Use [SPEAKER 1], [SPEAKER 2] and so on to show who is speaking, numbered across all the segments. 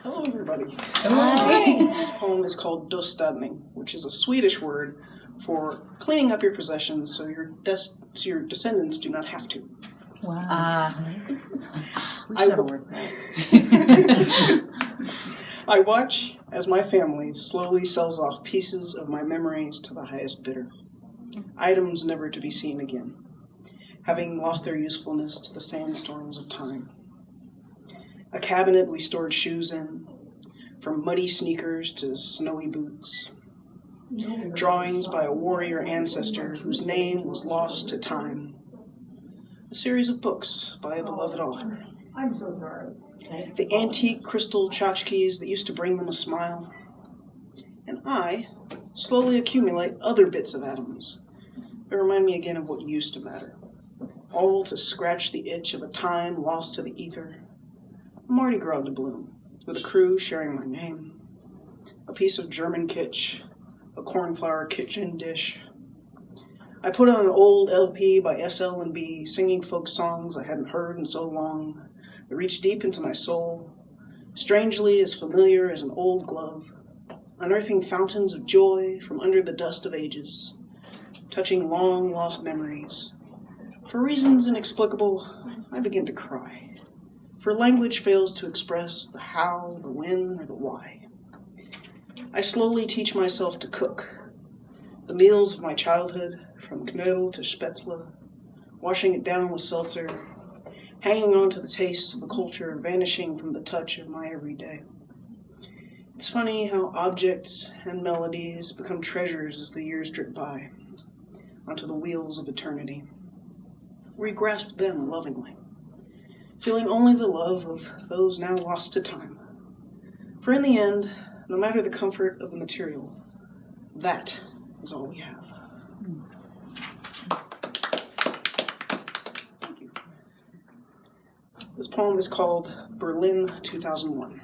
[SPEAKER 1] Hello, everybody.
[SPEAKER 2] Hi.
[SPEAKER 1] This poem is called Deadening, which is a Swedish word for cleaning up your possessions so your descendants do not have to.
[SPEAKER 2] Wow.
[SPEAKER 1] I watch as my family slowly sells off pieces of my memories to the highest bidder. Items never to be seen again, having lost their usefulness to the sandstorms of time. A cabinet we stored shoes in, from muddy sneakers to snowy boots. Drawings by a warrior ancestor whose name was lost to time. A series of books by a beloved author.
[SPEAKER 3] I'm so sorry.
[SPEAKER 1] The antique crystal tchotchkes that used to bring them a smile. And I slowly accumulate other bits of atoms that remind me again of what used to matter. All to scratch the itch of a time lost to the ether. A Mardi Gras to bloom, with a crew sharing my name. A piece of German kitsch, a cornflower kitchen dish. I put on an old LP by SL&B, singing folk songs I hadn't heard in so long, that reached deep into my soul, strangely as familiar as an old glove, unearthing fountains of joy from under the dust of ages, touching long-lost memories. For reasons inexplicable, I begin to cry, for language fails to express the how, the when, or the why. I slowly teach myself to cook, the meals of my childhood, from knödel to spätzle, washing it down with seltzer, hanging on to the tastes of a culture vanishing from the touch of my everyday. It's funny how objects and melodies become treasures as the years drip by, onto the wheels of eternity. We grasp them lovingly, feeling only the love of those now lost to time. For in the end, no matter the comfort of the material, that is all we have. Thank you. This poem is called Berlin 2001.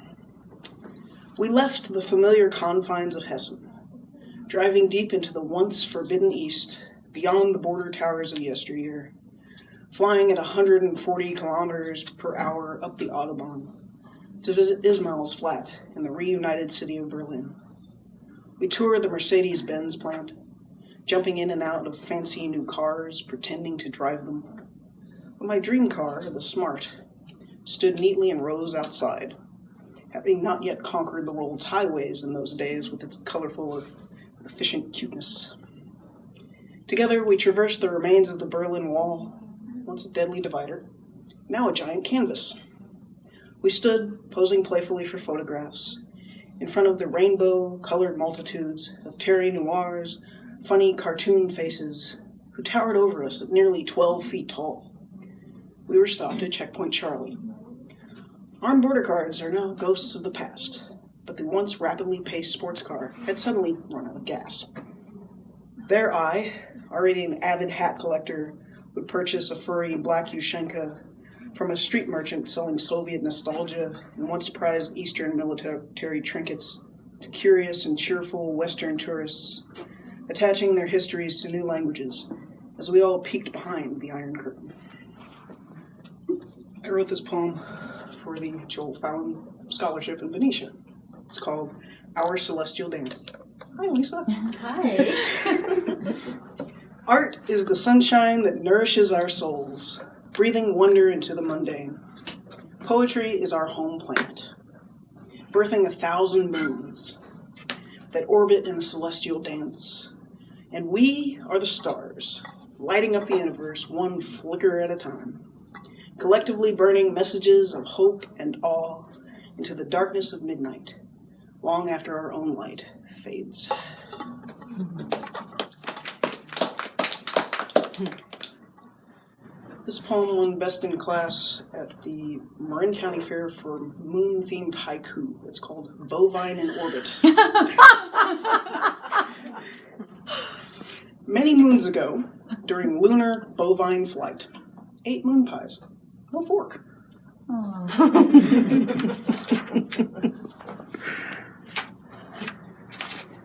[SPEAKER 1] We left the familiar confines of Hessen, driving deep into the once forbidden East, beyond the border towers of yesteryear, flying at 140 kilometers per hour up the Autobahn to visit Ismail's flat in the reunited city of Berlin. We tour the Mercedes-Benz plant, jumping in and out of fancy new cars, pretending to drive them. But my dream car, the Smart, stood neatly in rows outside, having not yet conquered the world's highways in those days with its colorful, efficient cuteness. Together we traversed the remains of the Berlin Wall, once a deadly divider, now a giant canvas. We stood, posing playfully for photographs, in front of the rainbow-colored multitudes of Terry Noir's funny cartoon faces who towered over us at nearly 12 feet tall. We were stopped at Checkpoint Charlie. Armed border guards are now ghosts of the past, but the once rapidly paced sports car had suddenly run out of gas. There I, already an avid hat collector, would purchase a furry black Ushenka from a street merchant selling Soviet nostalgia and once prized Eastern military trinkets to curious and cheerful Western tourists, attaching their histories to new languages as we all peeked behind the Iron Curtain. I wrote this poem for the Joel Fallon Scholarship in Benicia. It's called Our Celestial Dingus. Hi, Lisa.
[SPEAKER 2] Hi.
[SPEAKER 1] Art is the sunshine that nourishes our souls, breathing wonder into the mundane. Poetry is our home planet, birthing 1,000 moons that orbit in a celestial dance. And we are the stars, lighting up the universe one flicker at a time, collectively burning messages of hope and awe into the darkness of midnight, long after our own light fades. This poem won Best in Class at the Marin County Fair for moon-themed haiku. It's called Bovine in Orbit. Many moons ago, during lunar bovine flight, 8 moon pies. No fork.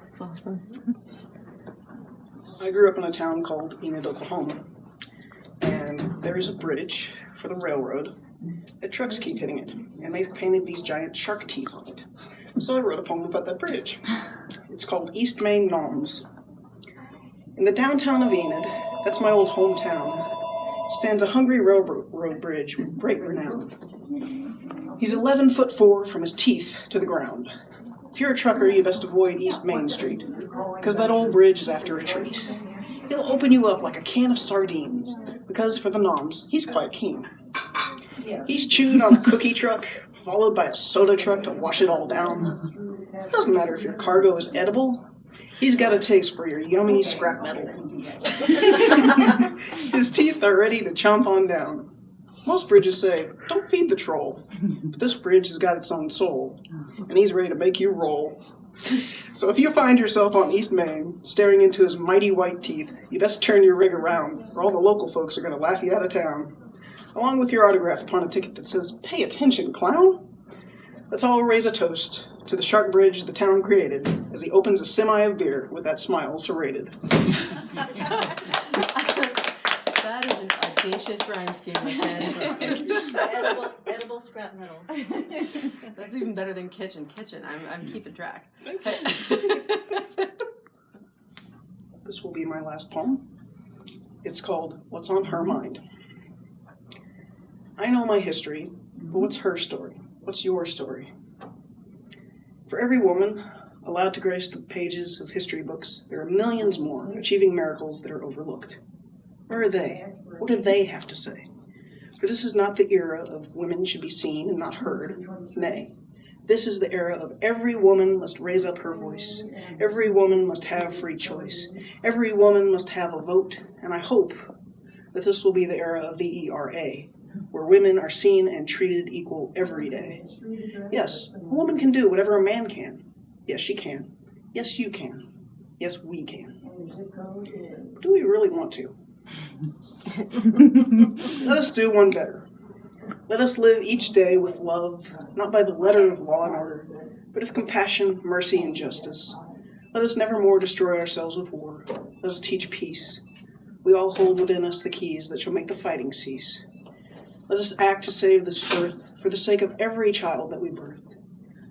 [SPEAKER 2] That's awesome.
[SPEAKER 1] I grew up in a town called Enid, Oklahoma, and there is a bridge for the railroad that trucks keep hitting it, and they've painted these giant shark teeth on it. So I wrote a poem about that bridge. It's called East Main Noms. In the downtown of Enid, that's my old hometown, stands a hungry railroad bridge with great renown. He's 11'4" from his teeth to the ground. If you're a trucker, you best avoid East Main Street, because that old bridge is after a treat. He'll open you up like a can of sardines, because for the noms, he's quite keen. He's chewed on a cookie truck, followed by a soda truck to wash it all down. Doesn't matter if your cargo is edible, he's got a taste for your yummy scrap metal. His teeth are ready to chomp on down. Most bridges say, don't feed the troll, but this bridge has got its own soul, and he's ready to make you roll. So if you find yourself on East Main, staring into his mighty white teeth, you best turn your rig around, or all the local folks are going to laugh you out of town, along with your autograph upon a ticket that says, pay attention, clown. Let's all raise a toast to the shark bridge the town created as he opens a semi of beer with that smile serrated.
[SPEAKER 2] That is an audacious rhyme scheme.
[SPEAKER 3] Edible scrap metal.
[SPEAKER 2] That's even better than kitchen. I'm keeping track.
[SPEAKER 1] This will be my last poem. It's called What's on Her Mind. I know my history, but what's her story? What's your story? For every woman allowed to grace the pages of history books, there are millions more achieving miracles that are overlooked. Where are they? What do they have to say? For this is not the era of women should be seen and not heard. Nay, this is the era of every woman must raise up her voice. Every woman must have free choice. Every woman must have a vote. And I hope that this will be the era of the ERA, where women are seen and treated equal every day. Yes, a woman can do whatever a man can. Yes, she can. Yes, you can. Yes, we can. Do we really want to? Let us do one better. Let us live each day with love, not by the letter of law and order, but of compassion, mercy, and justice. Let us never more destroy ourselves with war. Let us teach peace. We all hold within us the keys that shall make the fighting cease. Let us act to save this earth for the sake of every child that we birthed.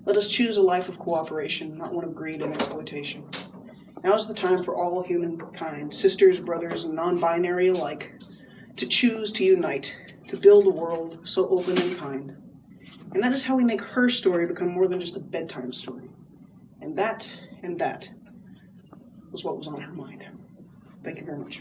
[SPEAKER 1] Let us choose a life of cooperation, not one of greed and exploitation. Now is the time for all humankind, sisters, brothers, and non-binary alike, to choose to unite, to build a world so open and kind. And that is how we make her story become more than just a bedtime story. And that was what was on her mind. Thank you very much.